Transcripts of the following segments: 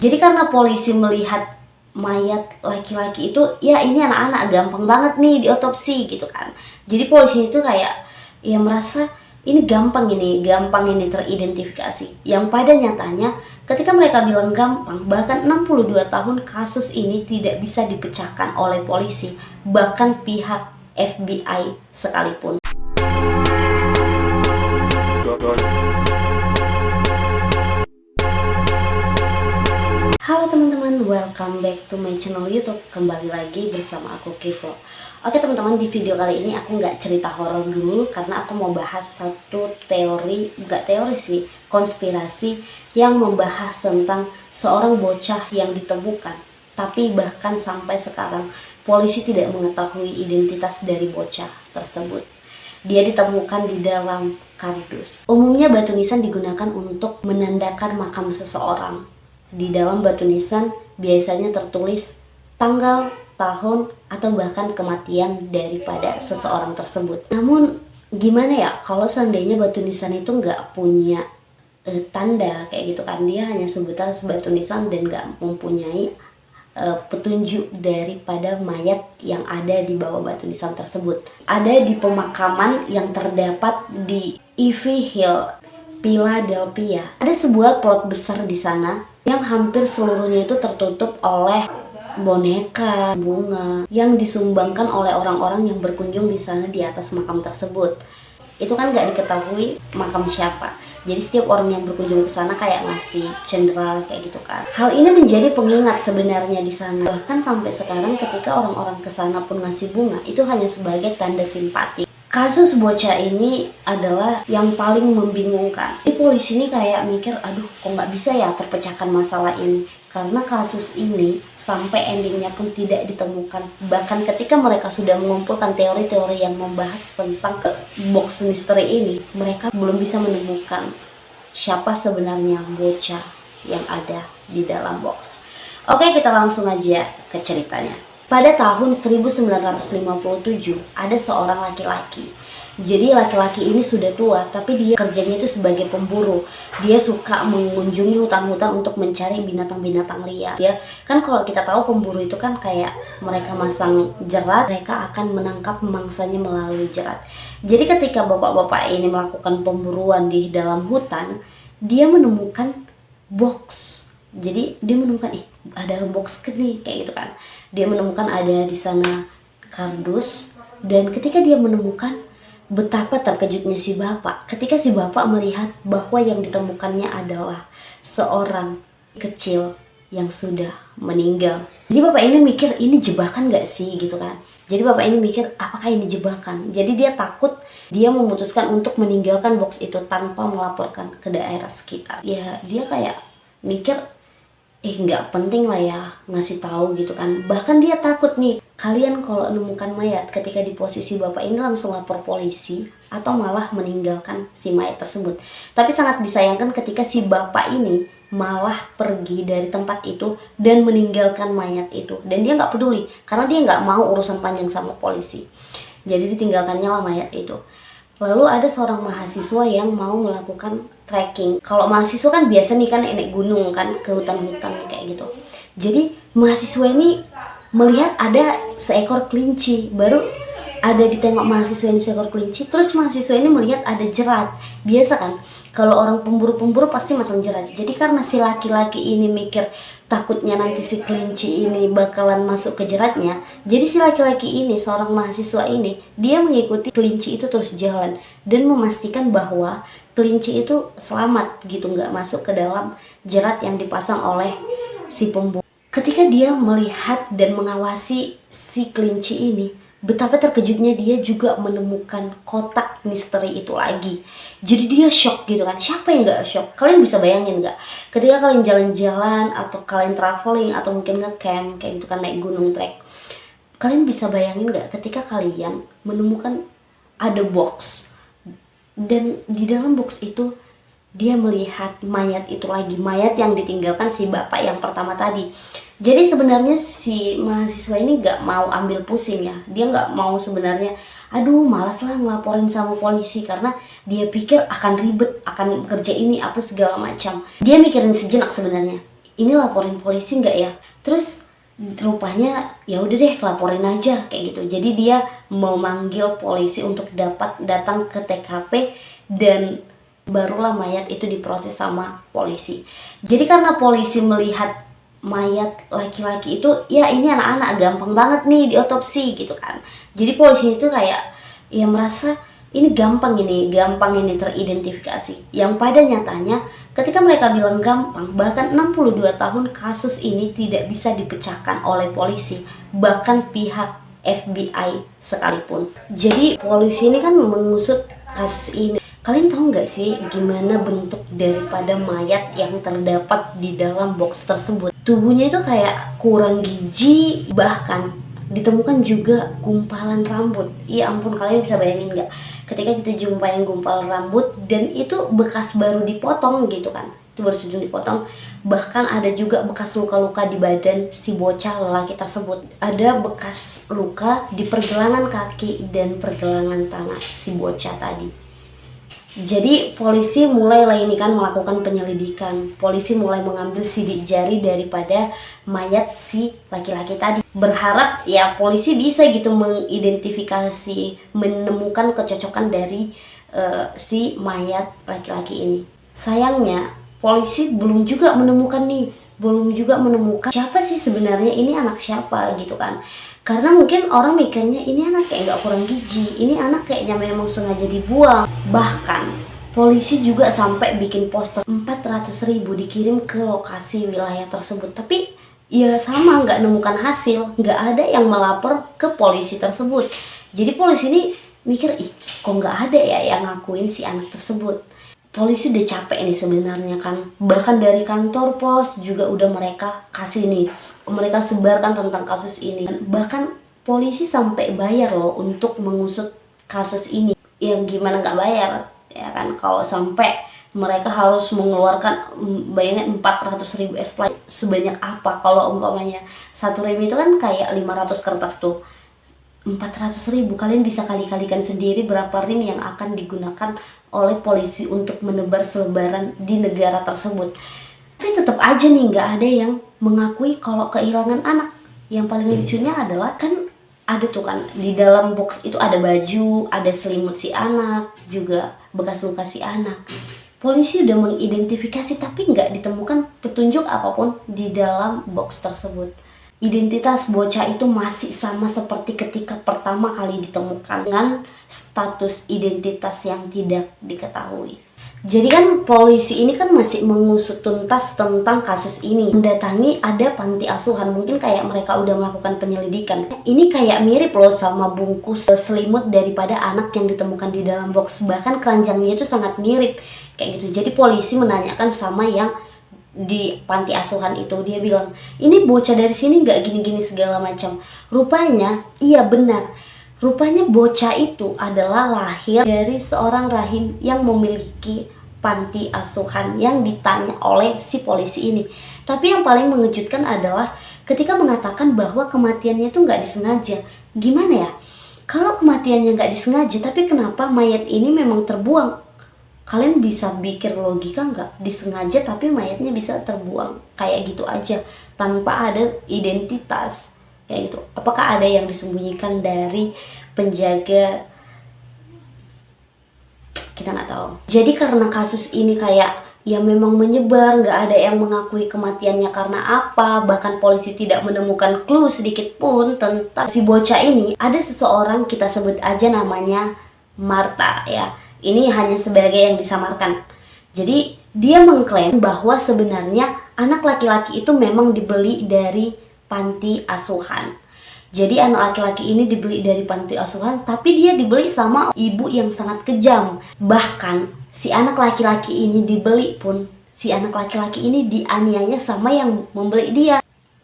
Jadi karena polisi melihat mayat laki-laki itu, ya ini anak-anak gampang banget nih diotopsi gitu kan. Jadi polisi itu kayak ya merasa ini gampang ini teridentifikasi. Yang pada nyatanya ketika mereka bilang gampang, bahkan 62 tahun kasus ini tidak bisa dipecahkan oleh polisi, bahkan pihak FBI sekalipun. Halo teman-teman, welcome back to my channel YouTube. Kembali lagi bersama aku Kivo. Oke teman-teman, di video kali ini aku nggak cerita horor dulu karena aku mau bahas satu teori, nggak teori sih, konspirasi yang membahas tentang seorang bocah yang ditemukan. Tapi bahkan sampai sekarang polisi tidak mengetahui identitas dari bocah tersebut. Dia ditemukan di dalam kardus. Umumnya batu nisan digunakan untuk menandakan makam seseorang. Di dalam batu nisan biasanya tertulis tanggal, tahun, atau bahkan kematian daripada seseorang tersebut. Namun gimana ya kalau seandainya batu nisan itu nggak punya tanda kayak gitu kan, dia hanya sebutan batu nisan dan nggak mempunyai petunjuk daripada mayat yang ada di bawah batu nisan tersebut. Ada di pemakaman yang terdapat di Ivy Hill, Philadelphia. Ada sebuah plot besar di sana yang hampir seluruhnya itu tertutup oleh boneka, bunga yang disumbangkan oleh orang-orang yang berkunjung di sana di atas makam tersebut. Itu kan gak diketahui makam siapa. Jadi setiap orang yang berkunjung ke sana kayak ngasih cendera kayak gitu kan. Hal ini menjadi pengingat sebenarnya di sana. Bahkan sampai sekarang ketika orang-orang ke sana pun ngasih bunga, itu hanya sebagai tanda simpati. Kasus bocah ini adalah yang paling membingungkan. Jadi polisi ini kayak mikir, aduh kok nggak bisa ya terpecahkan masalah ini. Karena kasus ini sampai endingnya pun tidak ditemukan. Bahkan ketika mereka sudah mengumpulkan teori-teori yang membahas tentang box misteri ini, mereka belum bisa menemukan siapa sebenarnya bocah yang ada di dalam box. Oke, kita langsung aja ke ceritanya. Pada tahun 1957 ada seorang laki-laki. Jadi laki-laki ini sudah tua, tapi dia kerjanya itu sebagai pemburu. Dia suka mengunjungi hutan-hutan untuk mencari binatang-binatang liar. Dia kan kalau kita tahu pemburu itu kan kayak mereka masang jerat, mereka akan menangkap mangsanya melalui jerat. Jadi ketika bapak-bapak ini melakukan pemburuan di dalam hutan, dia menemukan box. Jadi dia menemukan ada box nih kayak gitu kan. Dia menemukan ada di sana kardus, dan ketika dia menemukan, betapa terkejutnya si bapak ketika si bapak melihat bahwa yang ditemukannya adalah seorang kecil yang sudah meninggal. Jadi bapak ini mikir, ini jebakan gak sih gitu kan. Jadi bapak ini mikir, apakah ini jebakan? Jadi dia takut, dia memutuskan untuk meninggalkan box itu tanpa melaporkan ke daerah sekitar. Ya dia kayak mikir, nggak penting lah ya ngasih tahu gitu kan. Bahkan dia takut nih, kalian kalau nemukan mayat ketika di posisi bapak ini langsung lapor polisi atau malah meninggalkan si mayat tersebut. Tapi sangat disayangkan ketika si bapak ini malah pergi dari tempat itu dan meninggalkan mayat itu. Dan dia nggak peduli karena dia nggak mau urusan panjang sama polisi. Jadi ditinggalkannya lah mayat itu. Lalu ada seorang mahasiswa yang mau melakukan trekking. Kalau mahasiswa kan biasa nih kan naik gunung kan, ke hutan-hutan kayak gitu. Jadi mahasiswa ini melihat ada seekor kelinci. Baru ada ditengok mahasiswa ini seekor kelinci, terus mahasiswa ini melihat ada jerat. Biasa kan kalau orang pemburu-pemburu pasti masang jerat. Jadi karena si laki-laki ini mikir takutnya nanti si kelinci ini bakalan masuk ke jeratnya, jadi si laki-laki ini, seorang mahasiswa ini, dia mengikuti kelinci itu terus jalan dan memastikan bahwa kelinci itu selamat gitu, nggak masuk ke dalam jerat yang dipasang oleh si pemburu. Ketika dia melihat dan mengawasi si kelinci ini, betapa terkejutnya dia juga menemukan kotak misteri itu lagi. Jadi dia shock gitu kan. Siapa yang gak shock? Kalian bisa bayangin gak? Ketika kalian jalan-jalan atau kalian traveling atau mungkin nge-camp kayak gitu kan, naik gunung trek, kalian bisa bayangin gak ketika kalian menemukan ada box, dan di dalam box itu dia melihat mayat itu lagi, mayat yang ditinggalkan si bapak yang pertama tadi. Jadi sebenarnya si mahasiswa ini gak mau ambil pusing ya. Dia gak mau sebenarnya, aduh malas lah ngelaporin sama polisi, karena dia pikir akan ribet, akan kerja ini apa segala macam. Dia mikirin sejenak sebenarnya, ini laporin polisi nggak ya? Terus rupanya ya udah deh laporin aja kayak gitu. Jadi dia memanggil polisi untuk dapat datang ke TKP dan barulah mayat itu diproses sama polisi. Jadi karena polisi melihat mayat laki-laki itu, ya ini anak-anak gampang banget nih diotopsi gitu kan. Jadi polisi itu kayak ya merasa ini gampang ini teridentifikasi. Yang pada nyatanya ketika mereka bilang gampang, bahkan 62 tahun kasus ini tidak bisa dipecahkan oleh polisi, bahkan pihak FBI sekalipun. Jadi polisi ini kan mengusut kasus ini. Kalian tahu nggak sih gimana bentuk daripada mayat yang terdapat di dalam box tersebut? Tubuhnya itu kayak kurang gizi, bahkan ditemukan juga gumpalan rambut. Ya ampun, kalian bisa bayangin nggak ketika kita jumpain gumpalan rambut dan itu bekas baru dipotong gitu kan, itu baru saja dipotong. Bahkan ada juga bekas luka-luka di badan si bocah lelaki tersebut. Ada bekas luka di pergelangan kaki dan pergelangan tangan si bocah tadi. Jadi polisi mulai melakukan penyelidikan. Polisi mulai mengambil sidik jari daripada mayat si laki-laki tadi. Berharap ya polisi bisa gitu mengidentifikasi, menemukan kecocokan dari si mayat laki-laki ini. Sayangnya polisi belum juga menemukan siapa sih sebenarnya ini anak siapa gitu kan. Karena mungkin orang mikirnya ini anak kayak nggak kurang gizi, ini anak kayaknya memang sengaja dibuang. Bahkan polisi juga sampai bikin poster 400.000 dikirim ke lokasi wilayah tersebut, tapi ya sama nggak nemukan hasil, nggak ada yang melapor ke polisi tersebut. Jadi polisi ini mikir, kok nggak ada ya yang ngakuin si anak tersebut. Polisi udah capek nih sebenarnya kan. Bahkan dari kantor pos juga udah mereka mereka sebarkan tentang kasus ini. Bahkan polisi sampai bayar loh untuk mengusut kasus ini. Yang gimana nggak bayar ya kan, kalau sampai mereka harus mengeluarkan bayangin 400.000 explain sebanyak apa. Kalau umpamanya 1 rem itu kan kayak 500 kertas tuh, 400.000 kalian bisa kali-kalikan sendiri berapa rim yang akan digunakan oleh polisi untuk menebar selebaran di negara tersebut. Tapi tetap aja nih nggak ada yang mengakui kalau kehilangan anak. Yang paling lucunya adalah kan ada tuh kan di dalam box itu ada baju, ada selimut si anak, juga bekas luka si anak. Polisi udah mengidentifikasi tapi nggak ditemukan petunjuk apapun di dalam box tersebut. Identitas bocah itu masih sama seperti ketika pertama kali ditemukan, dengan status identitas yang tidak diketahui. Jadi kan polisi ini kan masih mengusut tuntas tentang kasus ini. Mendatangi ada panti asuhan, mungkin kayak mereka udah melakukan penyelidikan. Ini kayak mirip loh sama bungkus selimut daripada anak yang ditemukan di dalam box. Bahkan keranjangnya itu sangat mirip kayak gitu. Jadi polisi menanyakan sama yang di panti asuhan itu, dia bilang ini bocah dari sini nggak gini-gini segala macam. Rupanya iya benar, rupanya bocah itu adalah lahir dari seorang rahim yang memiliki panti asuhan yang ditanya oleh si polisi ini. Tapi yang paling mengejutkan adalah ketika mengatakan bahwa kematiannya itu nggak disengaja. Gimana ya, kalau kematiannya nggak disengaja tapi kenapa mayat ini memang terbuang? Kalian bisa pikir logika nggak? Disengaja tapi mayatnya bisa terbuang kayak gitu aja tanpa ada identitas kayak gitu. Apakah ada yang disembunyikan dari penjaga? Kita nggak tahu. Jadi karena kasus ini kayak ya memang menyebar, nggak ada yang mengakui kematiannya karena apa, bahkan polisi tidak menemukan clue sedikit pun tentang si bocah ini. Ada seseorang, kita sebut aja namanya Marta ya. Ini hanya sebagai yang disamarkan. Jadi dia mengklaim bahwa sebenarnya anak laki-laki itu memang dibeli dari panti asuhan. Jadi anak laki-laki ini dibeli dari panti asuhan, tapi dia dibeli sama ibu yang sangat kejam. Bahkan si anak laki-laki ini dianiaya sama yang membeli dia.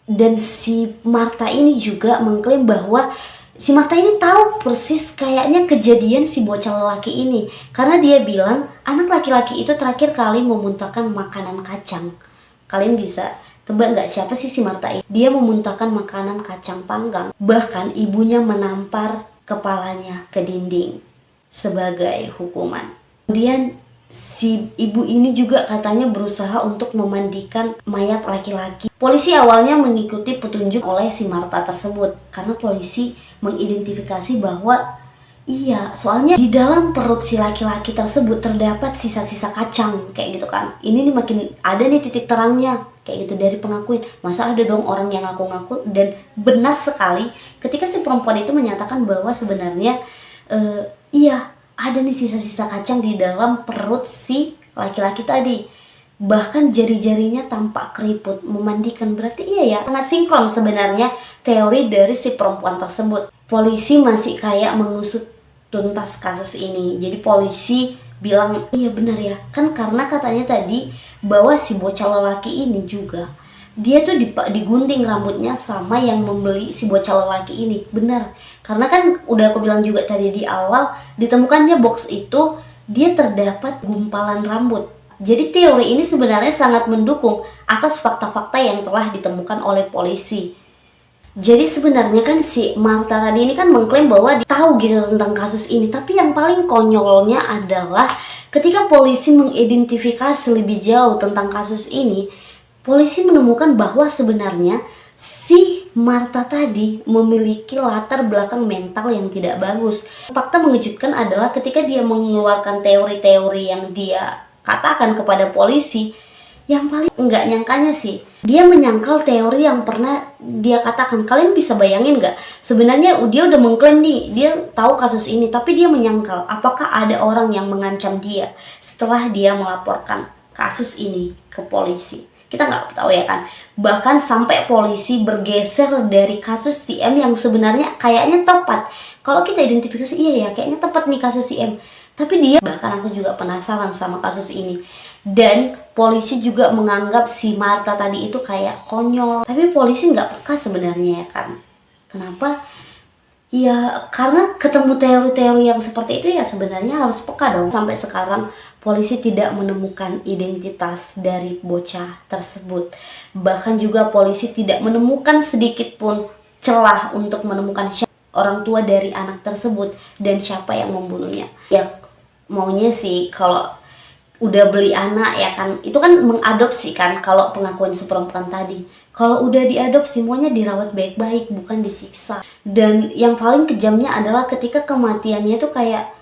Dan si Marta ini juga mengklaim bahwa si Marta ini tahu persis kayaknya kejadian si bocah lelaki ini. Karena dia bilang anak laki-laki itu terakhir kali memuntahkan makanan kacang. Kalian bisa tebak nggak siapa sih si Marta ini? Dia memuntahkan makanan kacang panggang. Bahkan ibunya menampar kepalanya ke dinding sebagai hukuman. Kemudian Si ibu ini juga katanya berusaha untuk memandikan mayat laki-laki. Polisi awalnya mengikuti petunjuk oleh si Marta tersebut karena polisi mengidentifikasi bahwa iya, soalnya di dalam perut si laki-laki tersebut terdapat sisa-sisa kacang kayak gitu kan. Ini nih makin ada nih titik terangnya kayak gitu dari pengakuan. Masa ada dong orang yang ngaku-ngaku, dan benar sekali ketika si perempuan itu menyatakan bahwa sebenarnya iya, ada nih sisa-sisa kacang di dalam perut si laki-laki tadi. Bahkan jari-jarinya tampak keriput memandikan. Berarti iya ya, sangat sinkron sebenarnya teori dari si perempuan tersebut. Polisi masih kayak mengusut tuntas kasus ini. Jadi polisi bilang, iya benar ya, kan karena katanya tadi bahwa si bocah lelaki ini juga dia tuh digunting rambutnya sama yang membeli si bocah lelaki ini. Benar, karena kan udah aku bilang juga tadi di awal, ditemukannya box itu dia terdapat gumpalan rambut. Jadi teori ini sebenarnya sangat mendukung atas fakta-fakta yang telah ditemukan oleh polisi. Jadi sebenarnya kan si Marta tadi ini kan mengklaim bahwa dia tahu gitu tentang kasus ini. Tapi yang paling konyolnya adalah ketika polisi mengidentifikasi lebih jauh tentang kasus ini, polisi menemukan bahwa sebenarnya si Marta tadi memiliki latar belakang mental yang tidak bagus. Fakta mengejutkan adalah ketika dia mengeluarkan teori-teori yang dia katakan kepada polisi, yang paling enggak nyangkanya sih, dia menyangkal teori yang pernah dia katakan. Kalian bisa bayangin nggak? Sebenarnya dia udah mengklaim nih, dia tahu kasus ini, tapi dia menyangkal apakah ada orang yang mengancam dia setelah dia melaporkan kasus ini ke polisi. Kita nggak tahu ya kan. Bahkan sampai polisi bergeser dari kasus si M yang sebenarnya kayaknya tepat. Kalau kita identifikasi, iya ya, kayaknya tepat nih kasus si M. Tapi dia, bahkan aku juga penasaran sama kasus ini. Dan polisi juga menganggap si Marta tadi itu kayak konyol. Tapi polisi nggak peka sebenarnya ya kan. Kenapa? Ya karena ketemu teori-teori yang seperti itu ya sebenarnya harus peka dong. Sampai sekarang polisi tidak menemukan identitas dari bocah tersebut. Bahkan juga polisi tidak menemukan sedikit pun celah untuk menemukan orang tua dari anak tersebut dan siapa yang membunuhnya. Ya maunya sih kalau udah beli anak ya kan, itu kan mengadopsi kan kalau pengakuan si perempuan tadi. Kalau udah diadopsi semuanya dirawat baik-baik, bukan disiksa. Dan yang paling kejamnya adalah ketika kematiannya tuh kayak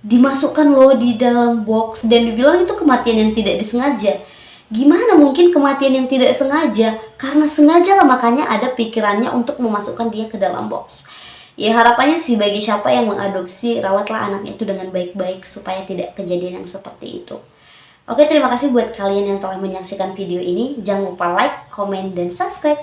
dimasukkan loh di dalam box dan dibilang itu kematian yang tidak disengaja. Gimana mungkin kematian yang tidak sengaja? Karena sengaja lah, makanya ada pikirannya untuk memasukkan dia ke dalam box. Ya harapannya sih bagi siapa yang mengadopsi, rawatlah anaknya itu dengan baik-baik supaya tidak kejadian yang seperti itu. Oke, terima kasih buat kalian yang telah menyaksikan video ini. Jangan lupa like, komen, dan subscribe.